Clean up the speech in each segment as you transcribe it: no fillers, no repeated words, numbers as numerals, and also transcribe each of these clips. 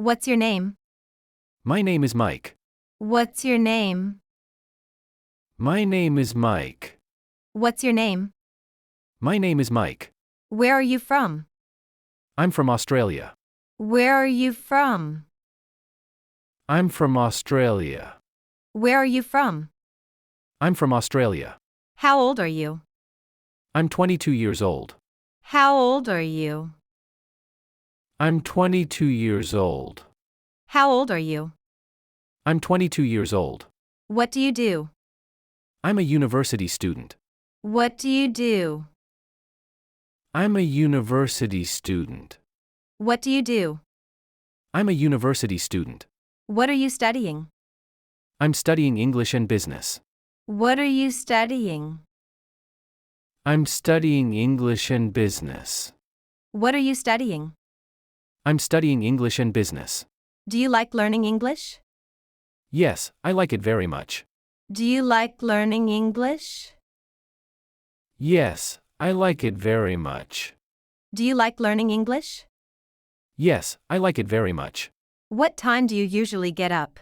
What's your name? My name is Mike. What's your name? My name is Mike. What's your name? My name is Mike. Where are you from? I'm from Australia. Where are you from? I'm from Australia. Where are you from? I'm from Australia. How old are you? I'm 22 years old. How old are you? I'm 22 years old. How old are you? I'm 22 years old. What do you do? I'm a university student. What do you do? I'm a university student. What do you do? I'm a university student. What are you studying? I'm studying English and business. What are you studying? I'm studying English and business. What are you studying? I'm studying English and business. Do you like learning English? Yes, I like it very much. Do you like learning English? Yes, I like it very much. Do you like learning English? Yes, I like it very much. What time do you usually get up?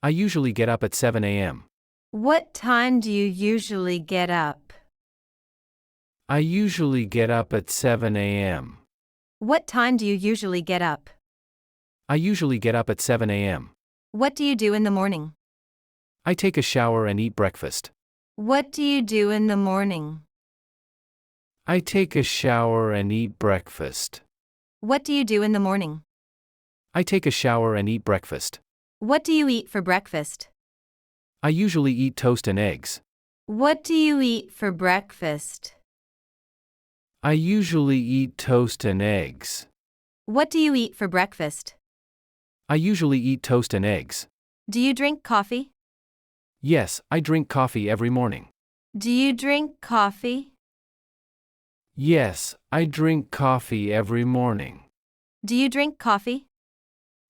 I usually get up at 7 a.m. What time do you usually get up? I usually get up at 7 a.m. What time do you usually get up? I usually get up at 7 a.m. What do you do in the morning? I take a shower and eat breakfast. What do you do in the morning? I take a shower and eat breakfast. What do you do in the morning? I take a shower and eat breakfast. What do you eat for breakfast? I usually eat toast and eggs. What do you eat for breakfast? I usually eat toast and eggs. What do you eat for breakfast? I usually eat toast and eggs. Do you drink coffee? Yes, I drink coffee every morning. Do you drink coffee? Yes, I drink coffee every morning. Do you drink coffee?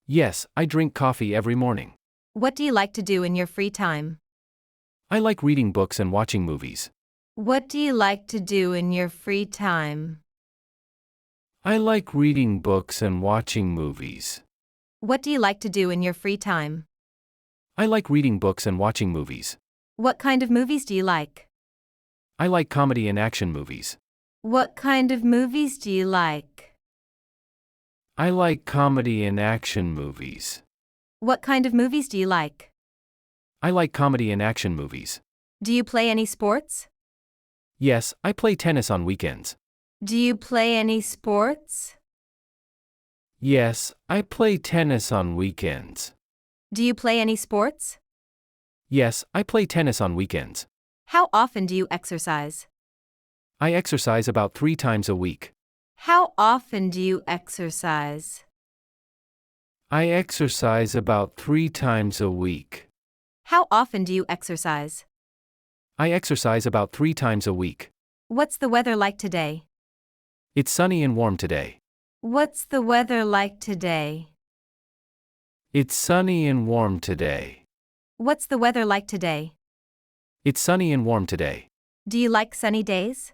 Yes, I drink coffee every morning. What do you like to do in your free time? I like reading books and watching movies. What do you like to do in your free time? I like reading books and watching movies. What do you like to do in your free time? I like reading books and watching movies. What kind of movies do you like? I like comedy and action movies. What kind of movies do you like? I like comedy and action movies. What kind of movies do you like? I like comedy and action movies. Do you play any sports? Yes, I play tennis on weekends. Do you play any sports? Yes, I play tennis on weekends. Do you play any sports? Yes, I play tennis on weekends. How often do you exercise? I exercise about 3 times a week. How often do you exercise? I exercise about 3 times a week. How often do you exercise? I exercise about 3 times a week. What's the weather like today? It's sunny and warm today. What's the weather like today? It's sunny and warm today. What's the weather like today? It's sunny and warm today. Do you like sunny days?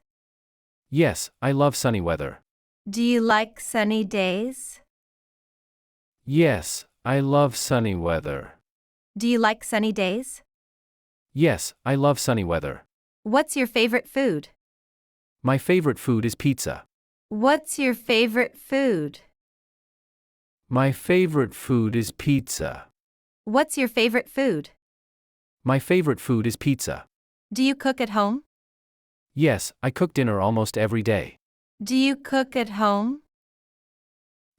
Yes, I love sunny weather. Do you like sunny days? Yes, I love sunny weather. Do you like sunny days? Yes, I love sunny weather. What's your favorite food? My favorite food is pizza. What's your favorite food? My favorite food is pizza. What's your favorite food? My favorite food is pizza. Do you cook at home? Yes, I cook dinner almost every day. Do you cook at home?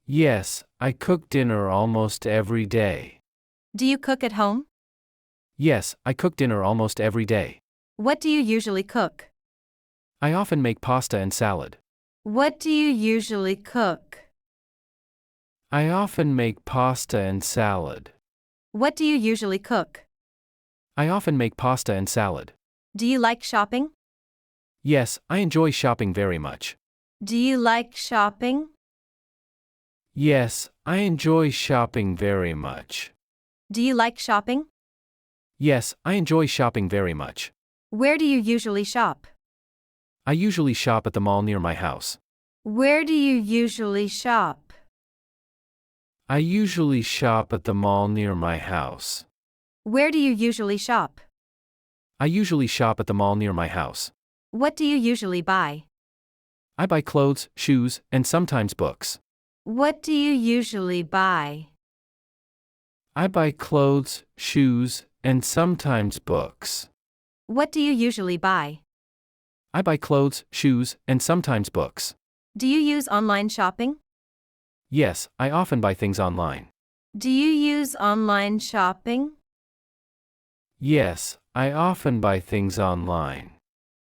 Yes, I cook dinner almost every day. Do you cook at home? Yes, I cook dinner almost every day. What do you usually cook? I often make pasta and salad. What do you usually cook? I often make pasta and salad. What do you usually cook? I often make pasta and salad. Do you like shopping? Yes, I enjoy shopping very much. Do you like shopping? Yes, I enjoy shopping very much. Do you like shopping? Yes, I enjoy shopping very much. Where do you usually shop? I usually shop at the mall near my house. Where do you usually shop? I usually shop at the mall near my house. Where do you usually shop? I usually shop at the mall near my house. What do you usually buy? I buy clothes, shoes, and sometimes books. What do you usually buy? I buy clothes, shoes, and sometimes books. What do you usually buy? I buy clothes, shoes, and sometimes books. Do you use online shopping? Yes, I often buy things online. Do you use online shopping? Yes, I often buy things online.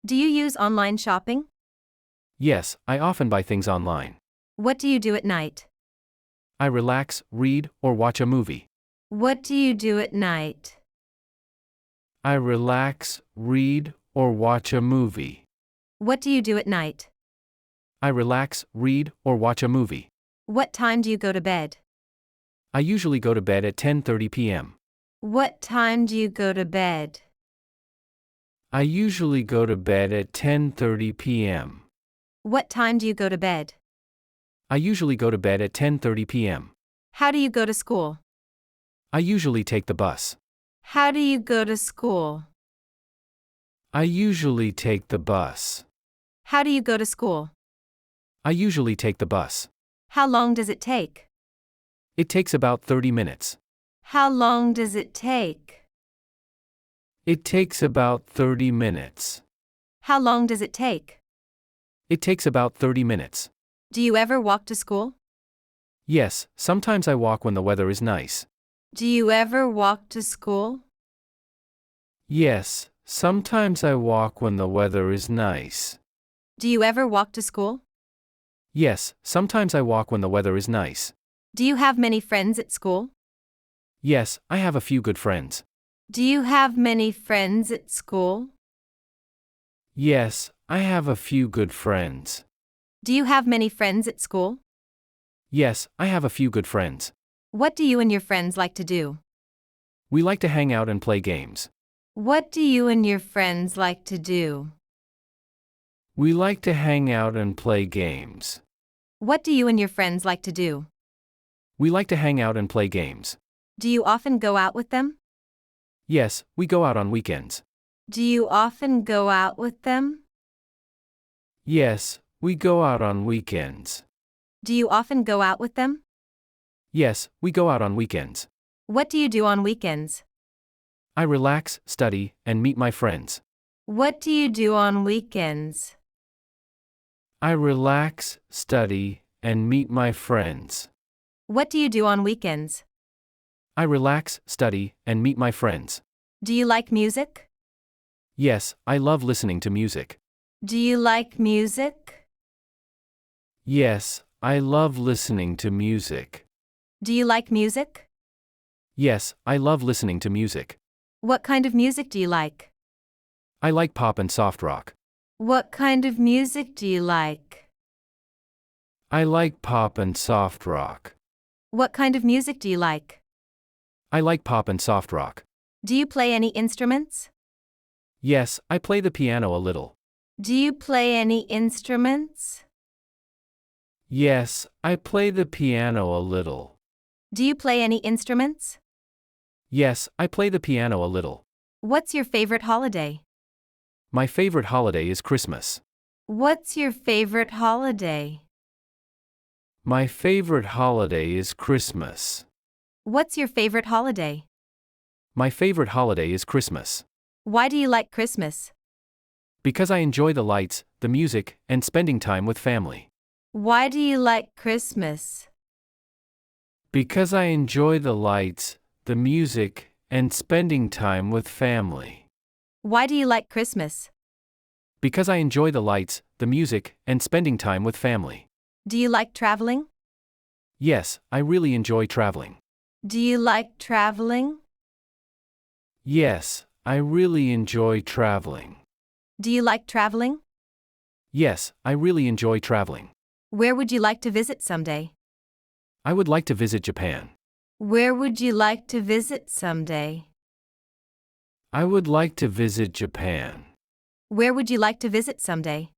Do you use online shopping? Yes, I often buy things online. What do you do at night? I relax, read, or watch a movie. What do you do at night? I relax, read, or watch a movie. What do you do at night? I relax, read, or watch a movie. What time do you go to bed? I usually go to bed at 10:30 p.m. What time do you go to bed? I usually go to bed at 10:30 p.m. What time do you go to bed? I usually go to bed at 10:30 p.m. How do you go to school? I usually take the bus. How do you go to school? I usually take the bus. How do you go to school? I usually take the bus. How long does it take? It takes about 30 minutes. How long does it take? It takes about 30 minutes. How long does it take? It takes about 30 minutes. Do you ever walk to school? Yes, sometimes I walk when the weather is nice. Do you ever walk to school? Yes, sometimes I walk when the weather is nice. Do you ever walk to school? Yes, sometimes I walk when the weather is nice. Do you have many friends at school? Yes, I have a few good friends. Do you have many friends at school? Yes, I have a few good friends. Do you have many friends at school? Yes, I have a few good friends. What do you and your friends like to do? We like to hang out and play games. What do you and your friends like to do? We like to hang out and play games. What do you and your friends like to do? We like to hang out and play games. Do you often go out with them? Yes, we go out on weekends. Do you often go out with them? Yes, we go out on weekends. Do you often go out with them? Yes, we go out on weekends. What do you do on weekends? I relax, study, and meet my friends. What do you do on weekends? I relax, study, and meet my friends. What do you do on weekends? I relax, study, and meet my friends. Do you like music? Yes, I love listening to music. Do you like music? Yes, I love listening to music. Do you like music? Yes, I love listening to music. What kind of music do you like? I like pop and soft rock. What kind of music do you like? I like pop and soft rock. What kind of music do you like? I like pop and soft rock. Do you play any instruments? Yes, I play the piano a little. Do you play any instruments? Yes, I play the piano a little. Do you play any instruments? Yes, I play the piano a little. What's your favorite holiday? My favorite holiday is Christmas. What's your favorite holiday? My favorite holiday is Christmas. What's your favorite holiday? My favorite holiday is Christmas. Why do you like Christmas? Because I enjoy the lights, the music, and spending time with family. Why do you like Christmas? Because I enjoy the lights, the music, and spending time with family. Why do you like Christmas? Because I enjoy the lights, the music, and spending time with family. Do you like traveling? Yes, I really enjoy traveling. Do you like traveling? Yes, I really enjoy traveling. Do you like traveling? Yes, I really enjoy traveling. Where would you like to visit someday? I would like to visit Japan. Where would you like to visit someday? I would like to visit Japan. Where would you like to visit someday?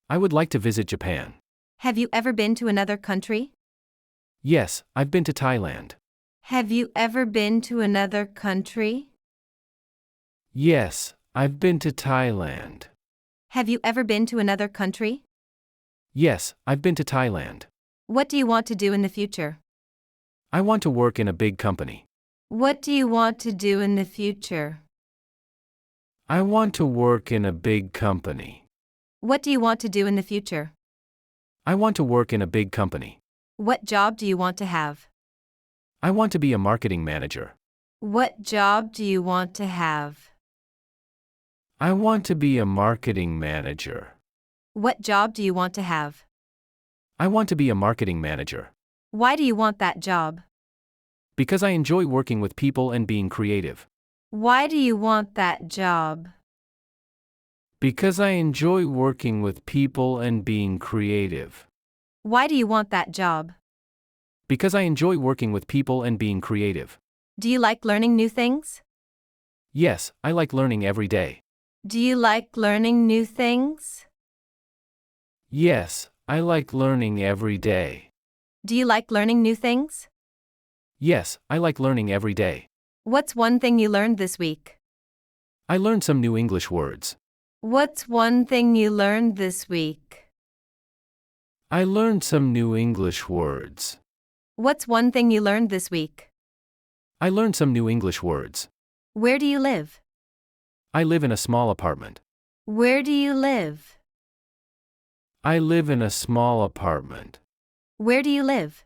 I would like to visit Japan. Have you ever been to another country? Yes, I've been to Thailand. Have you ever been to another country? Yes, I've been to Thailand. Have you ever been to another country? Yes, I've been to Thailand. What do you want to do in the future? I want to work in a big company. What do you want to do in the future? I want to work in a big company. What do you want to do in the future? I want to work in a big company. What job do you want to have? I want to be a marketing manager. What job do you want to have? I want to be a marketing manager. What job do you want to have? I want to be a marketing manager. Why do you want that job? Because I enjoy working with people and being creative. Why do you want that job? Because I enjoy working with people and being creative. Why do you want that job? Because I enjoy working with people and being creative. Do you like learning new things? Yes, I like learning every day. Do you like learning new things? Yes, I like learning every day. Do you like learning new things? Yes, I like learning every day. What's one thing you learned this week? I learned some new English words. What's one thing you learned this week? I learned some new English words. What's one thing you learned this week? I learned some new English words. Where do you live? I live in a small apartment. Where do you live? I live in a small apartment. Where do you live?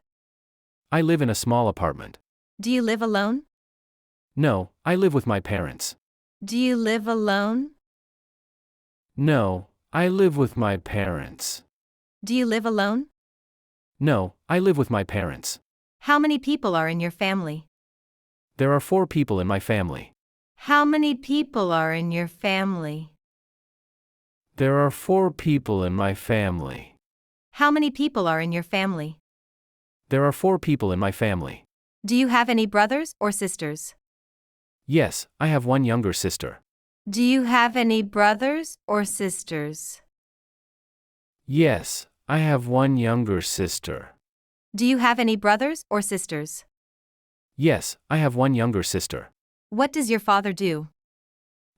I live in a small apartment. Do you live alone? No, I live with my parents. Do you live alone? No, I live with my parents. Do you live alone? No, I live with my parents. How many people are in your family? There are 4 people in my family. How many people are in your family? There are 4 people in my family. How many people are in your family? There are 4 people in my family. Do you have any brothers or sisters? Yes, I have one younger sister. Do you have any brothers or sisters? Yes, I have one younger sister. Do you have any brothers or sisters? Yes, I have one younger sister. What does your father do?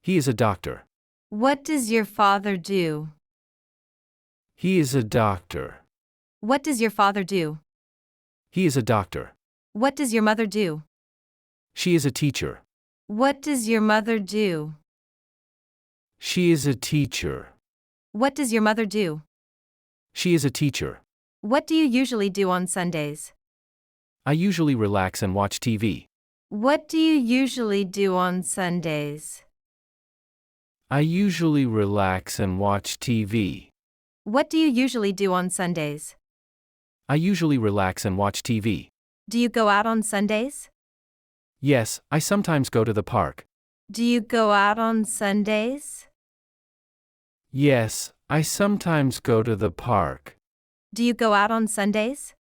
He is a doctor. What does your father do? He is a doctor. What does your father do? He is a doctor. What does your mother do? She is a teacher. What does your mother do? She is a teacher. What does your mother do? She is a teacher. What do you usually do on Sundays? I usually relax and watch TV. What do you usually do on Sundays? I usually relax and watch TV. What do you usually do on Sundays? I usually relax and watch TV. Do you go out on Sundays? Yes, I sometimes go to the park. Do you go out on Sundays? Yes, I sometimes go to the park. Do you go out on Sundays?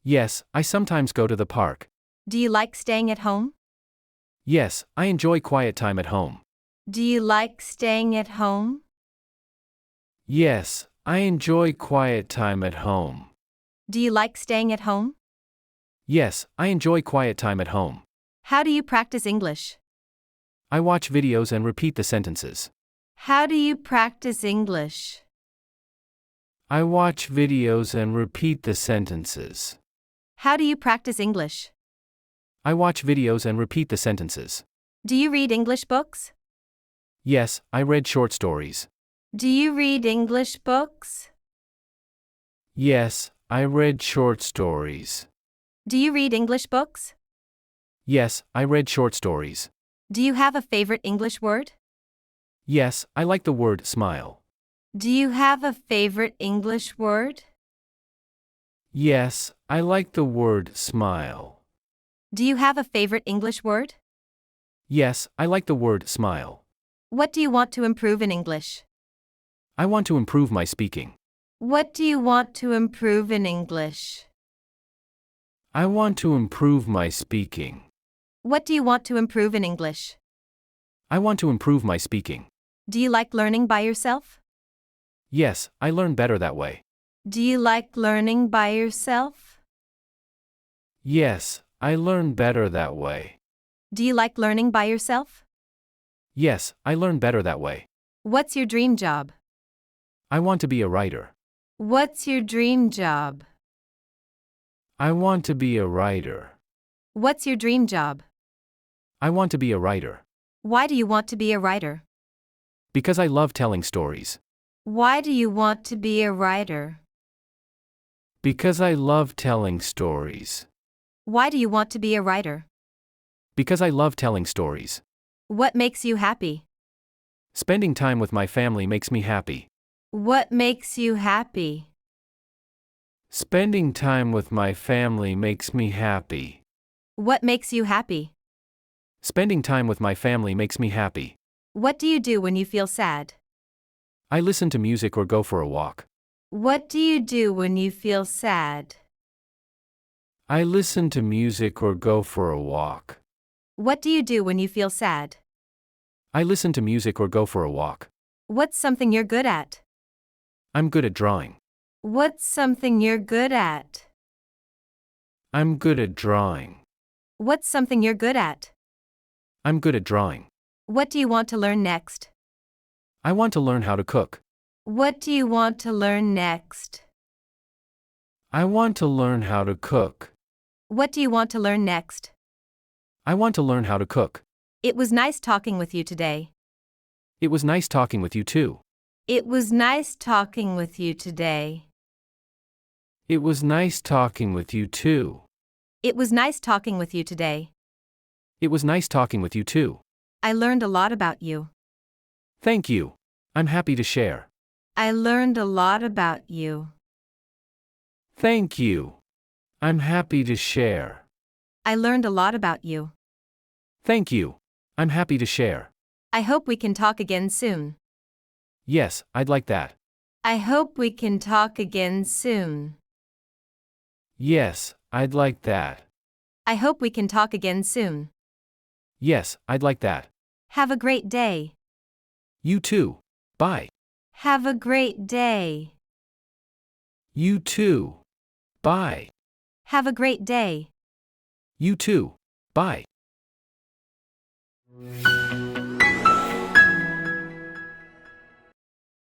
Yes, I sometimes go to the park. Do you like staying at home? Yes, I enjoy quiet time at home. Do you like staying at home? Yes, I enjoy quiet time at home. Do you like staying at home? Yes, I enjoy quiet time at home. How do you practice English? I watch videos and repeat the sentences. How do you practice English? I watch videos and repeat the sentences. How do you practice English? I watch videos and repeat the sentences. Do you read English books? Yes, I read short stories. Do you read English books? Yes, I read short stories. Do you read English books? Yes, I read short stories. Do you have a favorite English word? Yes, I like the word smile. Do you have a favorite English word? Yes, I like the word smile. Do you have a favorite English word? Yes, I like the word smile. What do you want to improve in English? I want to improve my speaking. What do you want to improve in English? I want to improve my speaking. What do you want to improve in English? I want to improve my speaking. Do you like learning by yourself? Yes, I learn better that way. Do you like learning by yourself? Yes, I learn better that way. Do you like learning by yourself? Yes, I learn better that way. What's your dream job? I want to be a writer. What's your dream job? I want to be a writer. What's your dream job? I want to be a writer. Why do you want to be a writer? Because I love telling stories. Why do you want to be a writer? Because I love telling stories. Why do you want to be a writer? Because I love telling stories. What makes you happy? Spending time with my family makes me happy. What makes you happy? Spending time with my family makes me happy. What makes you happy? Spending time with my family makes me happy. What do you do when you feel sad? I listen to music or go for a walk. What do you do when you feel sad? I listen to music or go for a walk. What do you do when you feel sad? I listen to music or go for a walk. What's something you're good at? I'm good at drawing. What's something you're good at? I'm good at drawing. What's something you're good at? I'm good at drawing. What do you want to learn next? I want to learn how to cook. What do you want to learn next? I want to learn how to cook. What do you want to learn next? I want to learn how to cook. It was nice talking with you today. It was nice talking with you too. It was nice talking with you today. It was nice talking with you too. It was nice talking with you today. It was nice talking with you too. I learned a lot about you. Thank you. I'm happy to share. I learned a lot about you. Thank you. I'm happy to share. I learned a lot about you. Thank you. I'm happy to share. I hope we can talk again soon. Yes, I'd like that. I hope we can talk again soon. Yes, I'd like that. I hope we can talk again soon. Yes, I'd like that. Have a great day. You too. Bye. Have a great day. You too. Bye. Have a great day. You too. Bye.